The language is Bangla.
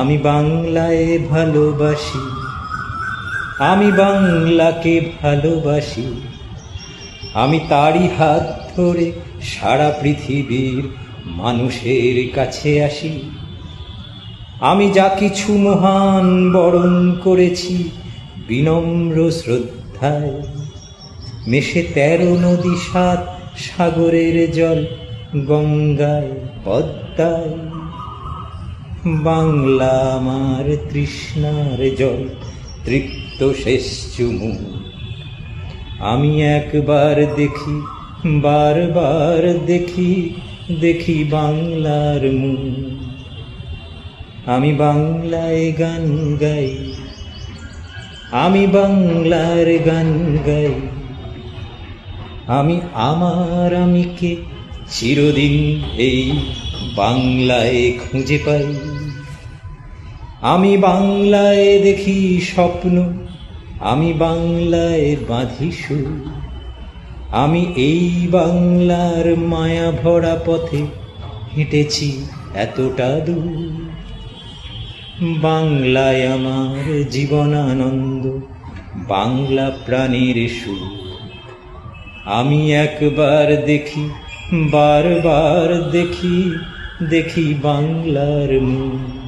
আমি বাংলায় ভালোবাসি, আমি বাংলাকে ভালোবাসি। আমি তারই হাত ধরে সারা পৃথিবীর মানুষের কাছে আসি। আমি যা কিছু মহান বরণ করেছি বিনম্র শ্রদ্ধায়, মেশে 13 নদী 7 সাগরের জল গঙ্গায় পদ্মায়। বাংলা আমার তৃষ্ণার জল, তৃপ্ত শেষ চুমুক। আমি একবার দেখি, বারবার দেখি, দেখি বাংলার মুখ। আমি বাংলায় গান গাই, আমি বাংলার গান গাই। আমি আমার আমিকে চিরদিন এই বাংলায় খুঁজে পাই। আমি বাংলায় দেখি স্বপ্ন, আমি বাংলায় বাঁধি সুর। আমি এই বাংলার মায়া ভরা পথে হেঁটেছি এতটা দূর। বাংলায় আমার জীবনানন্দ, বাংলা প্রাণীর সুর। আমি একবার দেখি, বারবার দেখি, দেখি বাংলার মুখ।